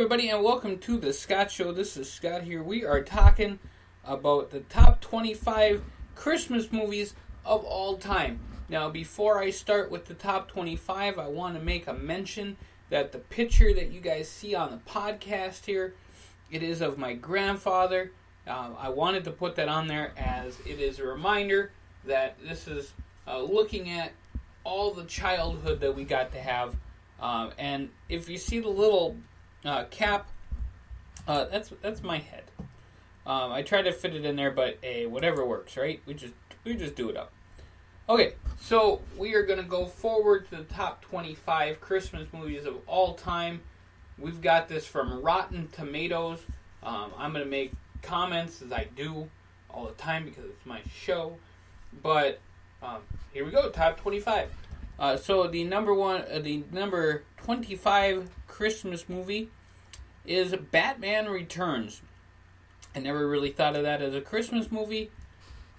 everybody, and welcome to the Scott Show. This is Scott here. We are talking about the top 25 Christmas movies of all time. Now, before I start with the top 25, I want to make a mention that the picture that you guys see on the podcast here, it is of my grandfather. I wanted to put that on there as it is a reminder that this is looking at all the childhood that we got to have. And if you see the little cap, that's my head. I tried to fit it in there, but whatever works, right? We just do it up. Okay, so we are going to go forward to the top 25 Christmas movies of all time. We've got this from Rotten Tomatoes. I'm going to make comments as I do all the time because it's my show. But here we go, top 25. So the number 25 Christmas movie is Batman Returns. I never really thought of that as a Christmas movie.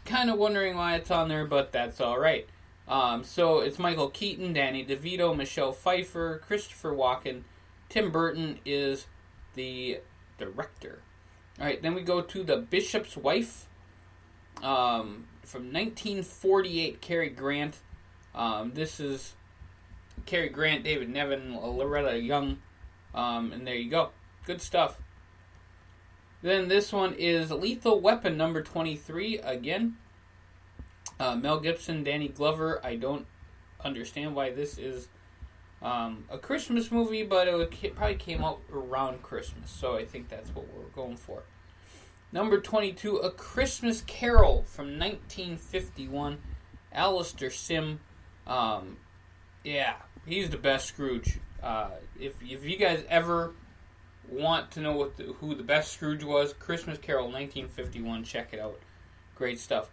Kind of wondering why it's on there, but that's all right. So it's Michael Keaton, Danny DeVito, Michelle Pfeiffer, Christopher Walken. Tim Burton is the director. All right, then we go to The Bishop's Wife from 1948, Cary Grant. This is Cary Grant, David Niven, Loretta Young, and there you go. Good stuff. Then this one is Lethal Weapon number 23, again. Mel Gibson, Danny Glover. I don't understand why this is a Christmas movie, but it probably came out around Christmas, so I think that's what we're going for. Number 22, A Christmas Carol from 1951, Alistair Sim. Yeah, he's the best Scrooge. If you guys ever want to know who the best Scrooge was, Christmas Carol 1951, check it out. Great stuff.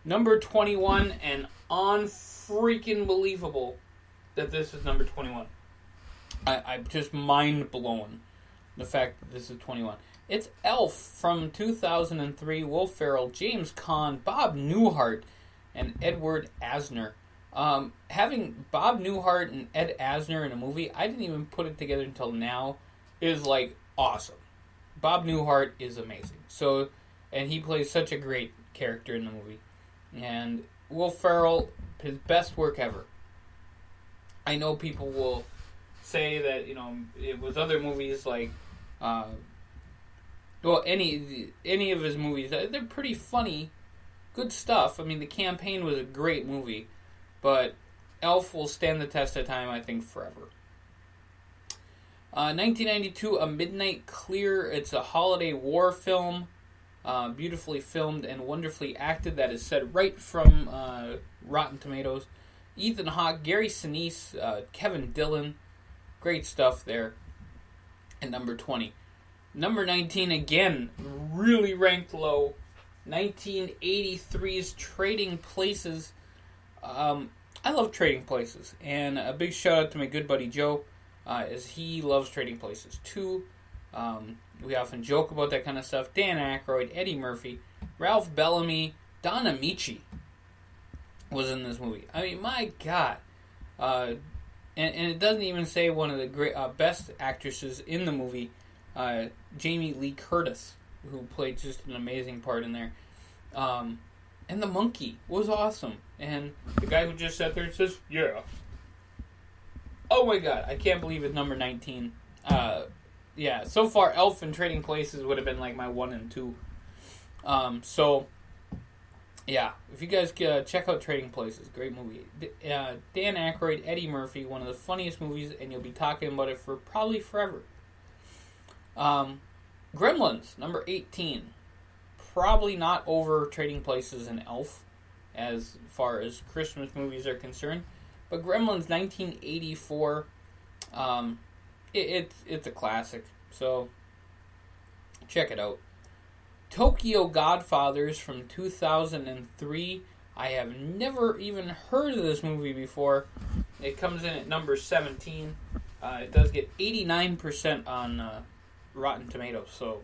Number 21, and unfreaking believable that this is number 21. I'm just mind blown the fact that this is 21. It's Elf from 2003. Will Ferrell, James Caan, Bob Newhart, and Edward Asner. Having Bob Newhart and Ed Asner in a movie, I didn't even put it together until now, is like awesome. Bob Newhart is amazing. So, and he plays such a great character in the movie. And Will Ferrell, his best work ever. I know people will say that, it was other movies like, any of his movies, they're pretty funny, good stuff. I mean, The Campaign was a great movie, but Elf will stand the test of time, I think, forever. 1992, A Midnight Clear. It's a holiday war film, beautifully filmed and wonderfully acted. That is said right from Rotten Tomatoes. Ethan Hawke, Gary Sinise, Kevin Dillon. Great stuff there. And number 20. Number 19, again, really ranked low. 1983's Trading Places. I love Trading Places. And a big shout out to my good buddy Joe, as he loves Trading Places too. We often joke about that kind of stuff. Dan Aykroyd, Eddie Murphy, Ralph Bellamy, Don Amici was in this movie. I mean, my God. And it doesn't even say one of the great best actresses in the movie, Jamie Lee Curtis, who played just an amazing part in there. And the monkey was awesome. And the guy who just sat there and says, yeah. Oh my God, I can't believe it's number 19. Yeah, so far Elf and Trading Places would have been like my 1 and 2. So, yeah, if you guys check out Trading Places, great movie. Dan Aykroyd, Eddie Murphy, one of the funniest movies, and you'll be talking about it for probably forever. Gremlins, number 18. Probably not over Trading Places and Elf as far as Christmas movies are concerned. But Gremlins 1984, it's a classic, so check it out. Tokyo Godfathers from 2003. I have never even heard of this movie before. It comes in at number 17. It does get 89% on Rotten Tomatoes, so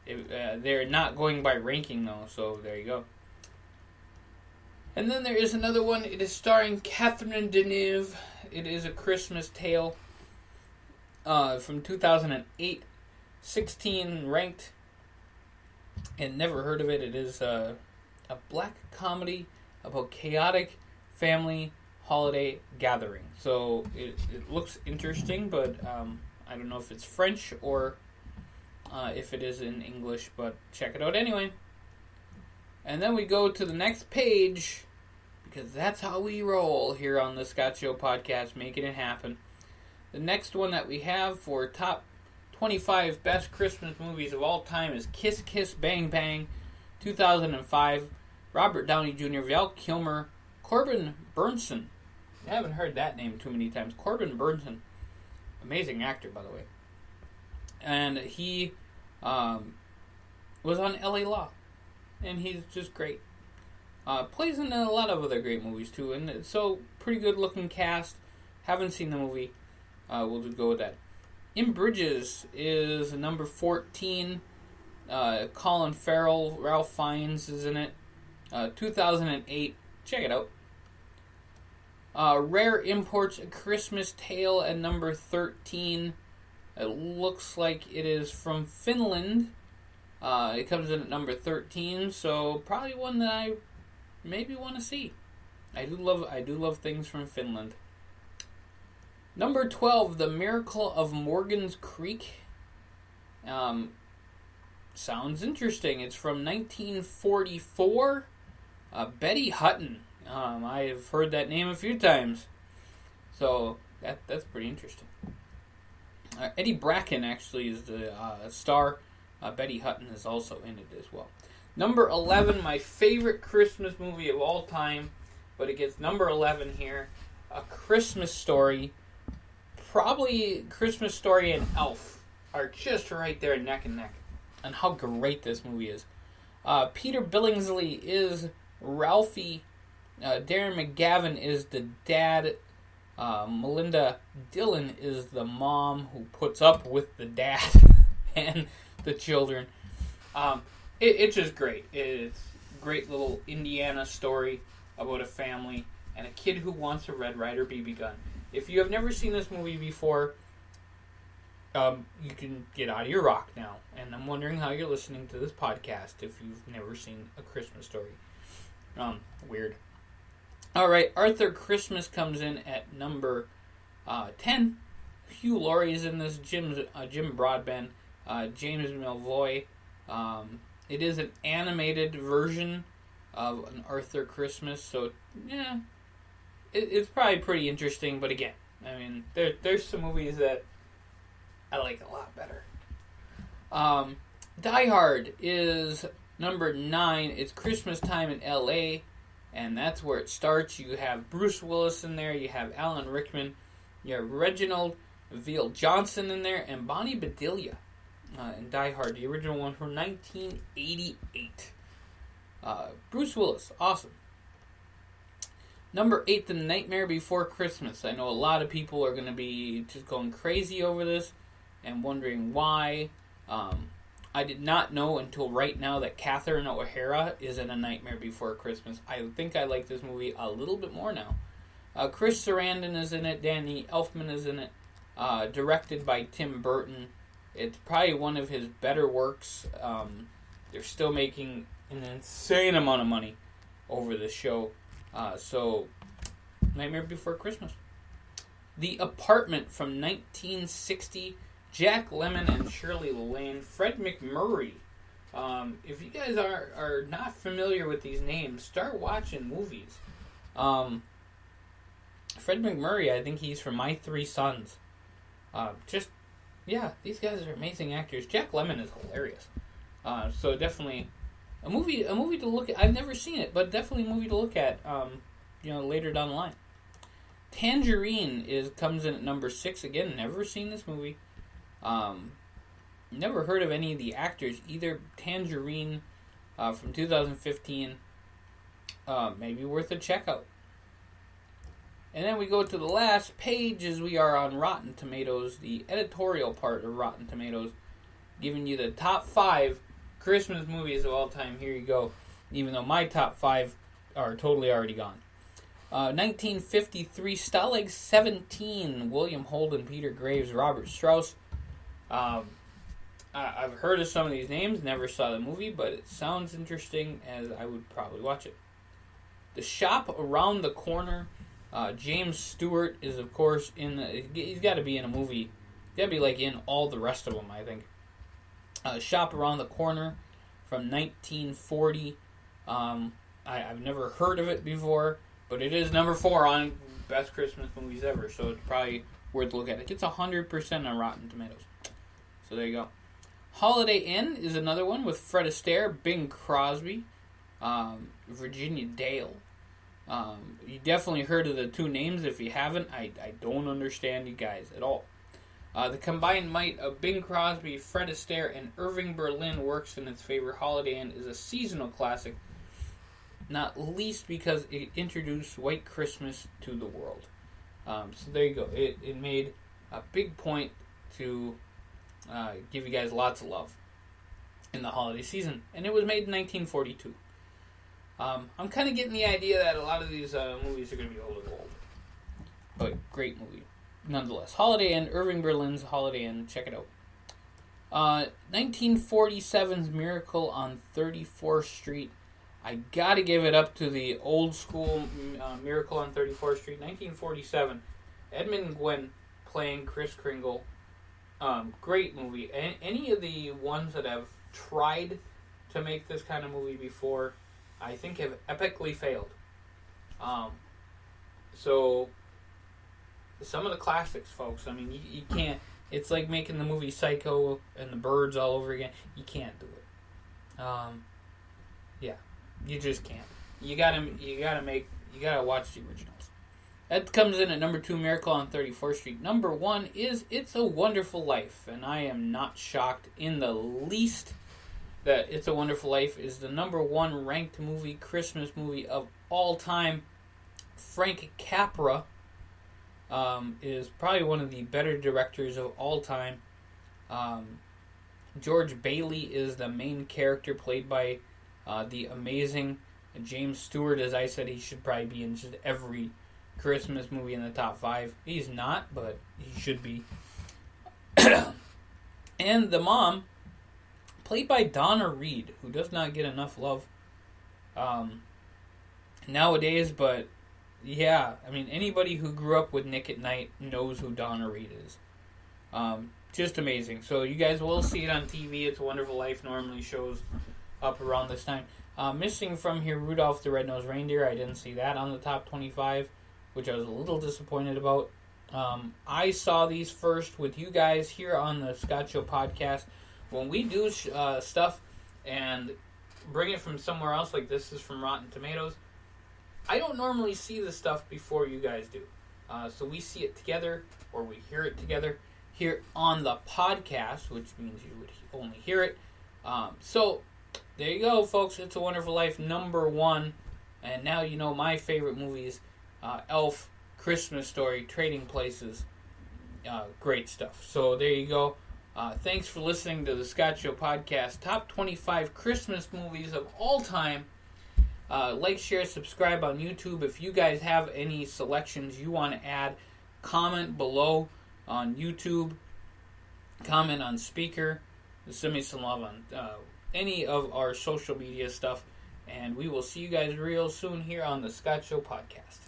they're not going by ranking though, so there you go. And then there is another one. It is starring Catherine Deneuve. It is A Christmas Tale. from 2008, 16 ranked, and never heard of it. It is a black comedy about chaotic family holiday gathering. So it looks interesting, but I don't know if it's French or if it is in English, but check it out anyway. And then we go to the next page, because that's how we roll here on the Scott Show podcast, making it happen. The next one that we have for top 25 best Christmas movies of all time is Kiss Kiss Bang Bang, 2005. Robert Downey Jr., Val Kilmer, Corbin Burnson. I haven't heard that name too many times. Corbin Burnson. Amazing actor, by the way. And he was on LA Law. And he's just great. Plays in a lot of other great movies, too. And so, pretty good looking cast. Haven't seen the movie. We'll just go with that. In Bridges is number 14. Colin Farrell, Ralph Fiennes is in it. 2008. Check it out. Rare Imports, A Christmas Tale at number 13. It looks like it is from Finland. It comes in at number 13, so probably one that I maybe want to see. I do love things from Finland. Number 12, The Miracle of Morgan's Creek. Sounds interesting. It's from 1944. Betty Hutton. I've heard that name a few times. So, that's pretty interesting. Eddie Bracken actually is the star. Betty Hutton is also in it as well. Number 11, my favorite Christmas movie of all time, but it gets number 11 here. A Christmas Story. Probably Christmas Story and Elf are just right there neck and neck on how great this movie is. Peter Billingsley is Ralphie. Darren McGavin is the dad. Melinda Dillon is the mom who puts up with the dad and the children. It's just great. It's a great little Indiana story about a family and a kid who wants a Red Ryder BB gun. If you have never seen this movie before, you can get out of your rock now. And I'm wondering how you're listening to this podcast if you've never seen A Christmas Story. Weird. Alright, Arthur Christmas comes in at number 10. Hugh Laurie is in this, Jim Broadbent, James Melvoy. It is an animated version of an Arthur Christmas, so yeah, it's probably pretty interesting. But again, I mean, there's some movies that I like a lot better. Die Hard is number 9. It's Christmas time in L.A., and that's where it starts. You have Bruce Willis in there. You have Alan Rickman. You have Reginald Veal Johnson in there, and Bonnie Bedelia in Die Hard, the original one from 1988. Bruce Willis, awesome. Number 8, The Nightmare Before Christmas. I know a lot of people are going to be just going crazy over this and wondering why. I did not know until right now that Catherine O'Hara is in A Nightmare Before Christmas. I think I like this movie a little bit more now. Chris Sarandon is in it. Danny Elfman is in it. Directed by Tim Burton. It's probably one of his better works. They're still making an insane amount of money over this show. So, Nightmare Before Christmas. The Apartment from 1960. Jack Lemmon and Shirley Lane. Fred MacMurray. If you guys are not familiar with these names, start watching movies. Fred MacMurray, I think he's from My Three Sons. These guys are amazing actors. Jack Lemmon is hilarious. So definitely a movie to look at. I've never seen it, but definitely a movie to look at. Later down the line. Tangerine comes in at number 6 again. Never seen this movie. Never heard of any of the actors either. Tangerine from 2015. Maybe worth a check out. And then we go to the last page as we are on Rotten Tomatoes, the editorial part of Rotten Tomatoes, giving you the top 5 Christmas movies of all time. Here you go. Even though my top 5 are totally already gone. 1953, Stalag 17, William Holden, Peter Graves, Robert Strauss. I've heard of some of these names, never saw the movie, but it sounds interesting as I would probably watch it. The Shop Around the Corner, James Stewart is, of course, he's got to be in a movie. He's got to be, like, in all the rest of them, I think. Shop Around the Corner from 1940. I've never heard of it before, but it is number 4 on Best Christmas Movies Ever, so it's probably worth a look at. It gets 100% on Rotten Tomatoes. So there you go. Holiday Inn is another one with Fred Astaire, Bing Crosby, Virginia Dale. You definitely heard of the two names. If you haven't, I don't understand you guys at all. The combined might of Bing Crosby, Fred Astaire, and Irving Berlin works in its favor. Holiday Inn is a seasonal classic, not least because it introduced White Christmas to the world. So there you go. It made a big point to give you guys lots of love in the holiday season. And it was made in 1942. I'm kind of getting the idea that a lot of these movies are going to be old. But great movie. Nonetheless. Holiday Inn, Irving Berlin's Holiday Inn. Check it out. 1947's Miracle on 34th Street. I gotta give it up to the old school Miracle on 34th Street. 1947. Edmund Gwenn playing Kris Kringle. Great movie. Any of the ones that have tried to make this kind of movie before, I think have epically failed. So, some of the classics, folks, I mean, you can't, it's like making the movie Psycho and the Birds all over again. You can't do it. Yeah, you just can't. You gotta watch the originals. That comes in at number 2, Miracle on 34th Street. Number 1 is It's a Wonderful Life, and I am not shocked in the least that It's a Wonderful Life is the number 1 ranked Christmas movie of all time. Frank Capra is probably one of the better directors of all time. George Bailey is the main character, played by the amazing James Stewart. As I said, he should probably be in just every Christmas movie in the top 5. He's not, but he should be. And the mom, played by Donna Reed, who does not get enough love nowadays, but yeah, I mean, anybody who grew up with Nick at Night knows who Donna Reed is. Just amazing. So you guys will see it on TV. It's a Wonderful Life normally shows up around this time. Missing from here, Rudolph the Red-Nosed Reindeer. I didn't see that on the top 25, which I was a little disappointed about. I saw these first with you guys here on the Scott Show podcast. When we do stuff and bring it from somewhere else, like this is from Rotten Tomatoes, I don't normally see the stuff before you guys do. So we see it together, or we hear it together here on the podcast, which means you would only hear it. So there you go, folks. It's a Wonderful Life, number 1. And now you know my favorite movies. Elf, Christmas Story, Trading Places. Great stuff. So there you go. Thanks for listening to the Scott Show podcast. Top 25 Christmas movies of all time. Like, share, subscribe on YouTube. If you guys have any selections you want to add, comment below on YouTube. Comment on Speaker. Send me some love on any of our social media stuff. And we will see you guys real soon here on the Scott Show podcast.